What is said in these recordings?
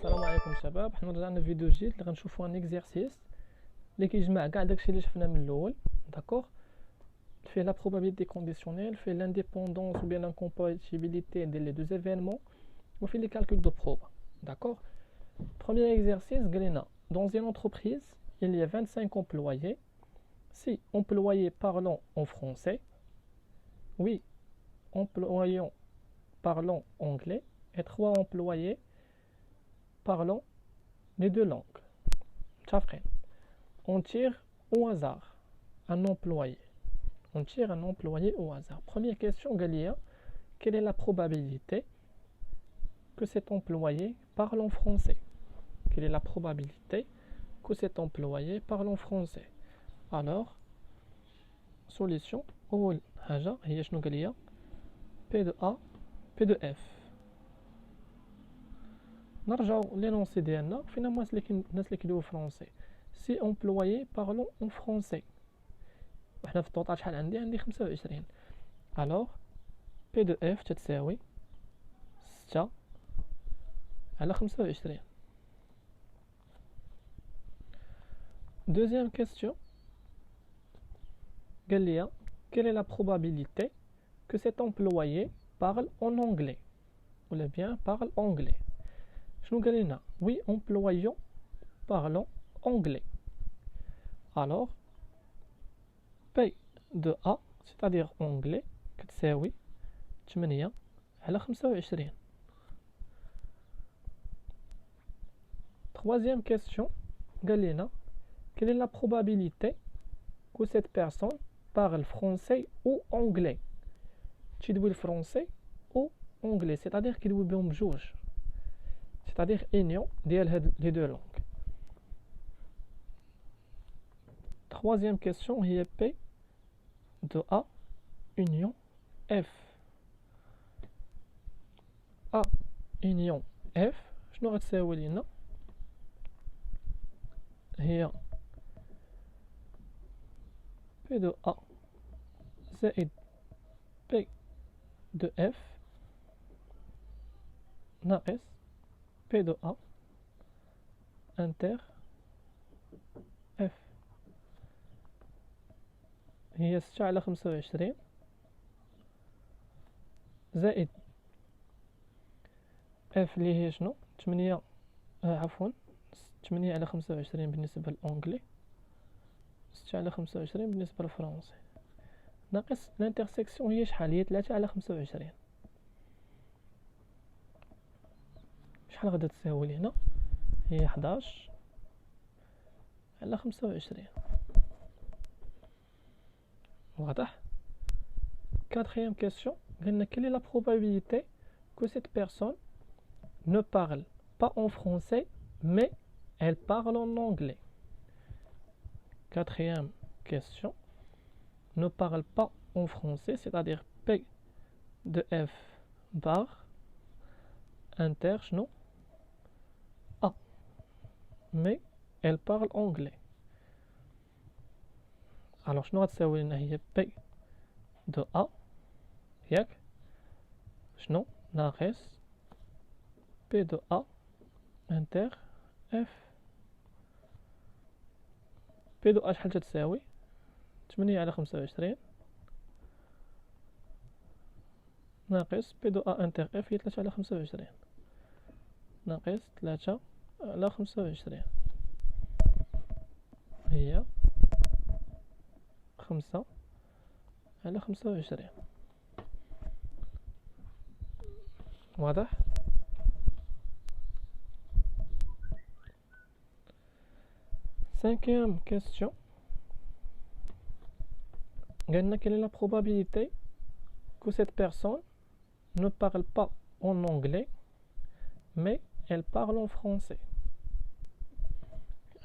السلام عليكم شباب. حنا رجعنا في فيديو جديد اللي غنشوفوا ان اكزرسيس اللي كيجمع كاع داكشي اللي شفنا من الاول. داكوغ، فيه لا probabilité conditionnelle, فيه l'indépendance ou bien l'incompatibilité des deux événements, وفيه les calculs de probe. D'accord. Premier exercice, قلنا dans une entreprise il y a 25 employés. Si employés parlant en français, oui, employés parlant anglais et 3 employés parlant les deux langues. On tire au hasard un employé. On tire un employé au hasard. Première question, Galia, quelle est la probabilité que cet employé parle en français? Quelle est la probabilité que cet employé parle en français? Alors, solution, أول حاجة هي شنو قاليا؟ P de A, P de F. نرجعو لينونسي ديالنا فينا الناس اللي كيدويو فرونسي. سي امبلويي بارلون اون فرونسي، وحنا في الطوطال شحال عندي 25. الوغ بي دو اف تتساوي 6 على 25. دوزيام كيستيون قال لي quelle est la probabilité que cet employé parle en anglais ou bien parle anglais. شنو قال لنا؟ oui employons parlant anglais. Alors P de A c'est-à-dire anglais كتساوي 8 على 25. Troisième question قال لنا quelle est la probabilité que cette personne parle français ou anglais. تيدوي الفرنسي ou anglais c'est-à-dire كيدوي بهم بجوج، c'est-à-dire union ديال هاد les deux langues. Troisième question هي P de A union F. A union F شنو غتساوي لينا؟ هي P de A زائد P de F ناقص P de A inter F. هي 6 على 25 زائد F اللي هي شنو؟ 8 عفوا 8 على 25 بالنسبة للأنجلي، 6 على 25 بالنسبة للفرنسي، ناقص الانترسيكسيون هي شحال؟ هي 3 على 25. شحال غادا تساوي لينا؟ هي 11 على 25. واضح؟ Quatrième question, quelle est la probabilité que cette personne ne parle pas en français mais elle parle en anglais. Quatrième question, ne parle pas en français, c'est-à-dire P de F bar inter non A, mais elle parle anglais. Alors شنو غتساوي لنا؟ هي P de A ياك شنو ناقص P de A inter F. P de A شحال تتساوي؟ 8 على 25 ناقص P de A inter F هي 3 على 25 ناقص 3 على 25 هي 5 على 25. واضح؟ Cinquième question. Quelle est la probabilité que cette personne ne parle pas en anglais mais elle parle en français.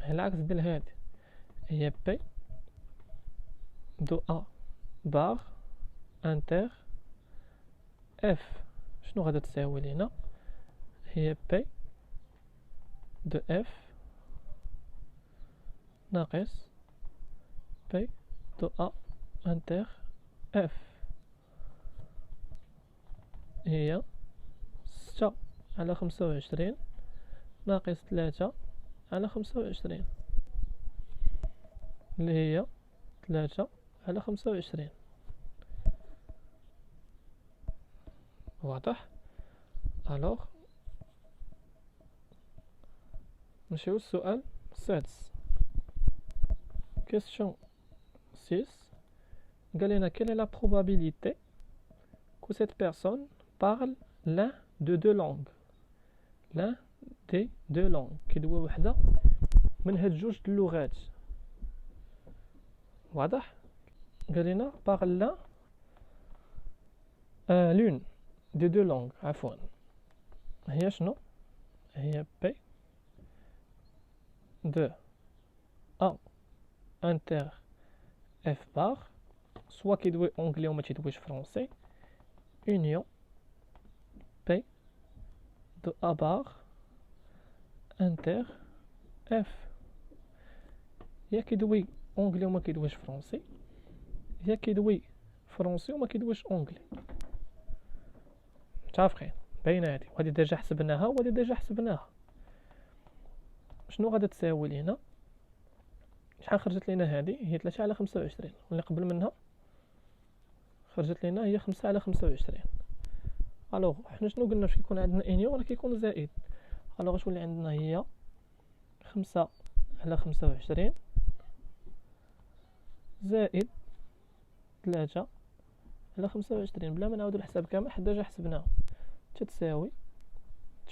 العكس ديال هادي هي P de A bar inter F. شنو غادا تساوي لينا؟ هي P de F ناقص P de A inter F. هي 6 على 25 ناقص 3 على 25 اللي هي 3 على 25. واضح؟ الوغ نمشيو للسؤال السادس. كيسيون 6 قال لنا quelle est la probabilité que cette personne parle l'un de deux langues. l'un des deux langues كيدوي وحده من هاد جوج اللغات. واضح؟ قال لنا parle l'un l'une des deux langues عفوا. هي شنو؟ هي P de A inter F bar soit كيدوي اونجلي وما تيدويش فرونسي union P de A bar inter F. يا كيدوي اونجلي وما كيدويش فرونسي، يا كيدوي فرونسي وما كيدويش اونجلي. متفقين؟ باينه هادي، وهادي ديجا حسبناها وهادي ديجا حسبناها. شنو غادا تساوي لينا؟ شحال خرجت لينا هادي؟ هي 3 على 25 واللي قبل منها خرجت لينا هي 5 على 25. الوغ حنا شنو قلنا؟ فاش كيكون عندنا انيون راه كيكون زائد. الوغ غتولي عندنا هي 5 على 25 زائد 3 على 25 بلا ما نعاودو الحساب كامل حيت ديجا حسبناه تتساوي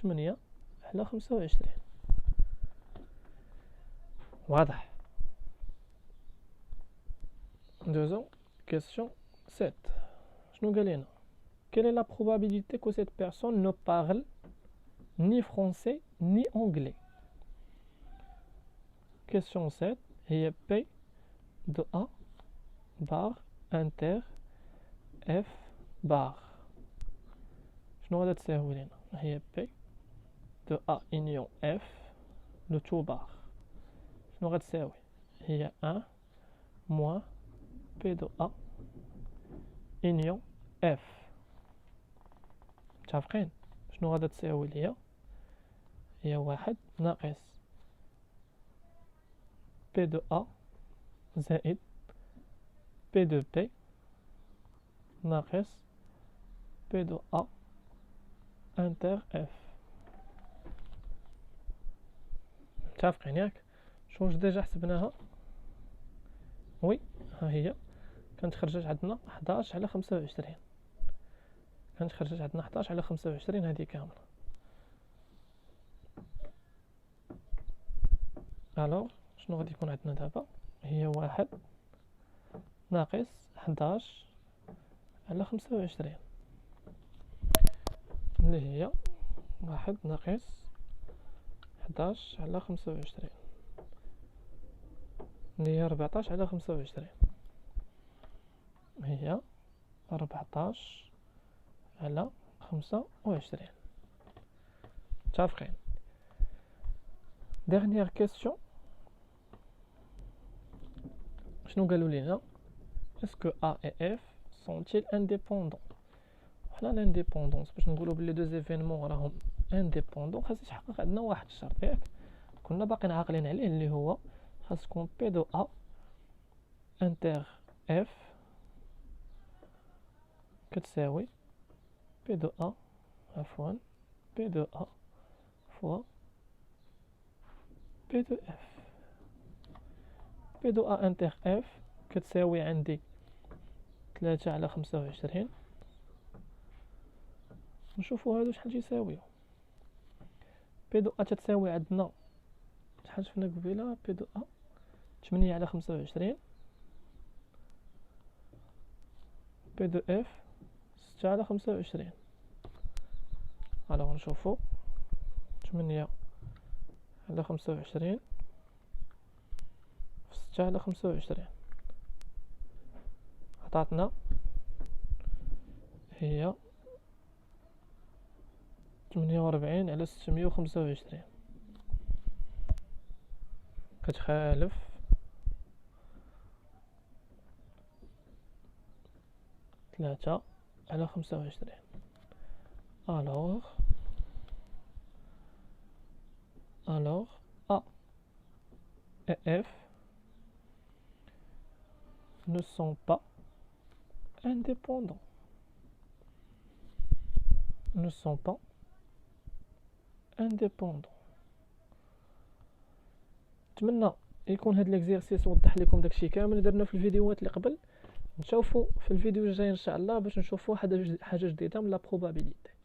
8 على 25. واضح؟ دوزو كيسيون 7. شنو قال لنا؟ quelle est la probabilité que cette personne ne parle ni français ni anglais. Question 7 هي P de A bar inter F bar. شنو غادا تساوي لنا؟ هي P de A union F le tout bar. شنو غادا تساوي؟ هي 1 moins P de A union F. متفقين؟ شنو غادا تساوي ليا؟ هي 1 ناقص P de A زائد P de P ناقص P de A inter F. متفقين ياك؟ شوف ديجا حسبناها. وي ها هي كانت خرجت عندنا 11 على 25. كانت خرجت عندنا 11 على 25 هذه كامله. الوغ شنو غادي يكون عندنا دابا؟ هي 1 ناقص 11 على 25 اللي هي 1 ناقص 11 على 25 اللي هي 14 على 25. هي 14 على 25. متفقين؟ dernière question. شنو قالوا لينا؟ est-ce que A et F sont-ils indépendants؟ حنا الانديبوندونس باش نقولوا بلي دوز ايفينمون راهم انديبوندون خاص يتحقق عندنا واحد الشرط ياك كنا باقيين عاقلين عليه اللي هو خاص تكون بي دو ا انتر اف كتساوي بي دو ا عفوا بي دو ا فوا بي دو اف. بي دو ا انتر اف كتساوي عندي 3 على 25. نشوفوا هادو شحال تيساويو. بي دو ا تتساوي عندنا شحال شفنا قبيله؟ بي دو ا 8 على 25. بي دو اف 6 على 25. الوغ نشوفوا 8 على 25 في 6 على 25 عطاتنا هي 48 على 625 كتخالف 3 على 25. الوغ Alors A et F ne sont pas indépendants. Ne sont pas indépendants. نتمنى يكون هذا الاكزرسيس وضح لكم داكشي كامل اللي درنا في الفيديوهات اللي قبل. نشوفوا في الفيديو الجاي ان شاء الله باش نشوفوا حاجه جديده من لا بروبابيليتي.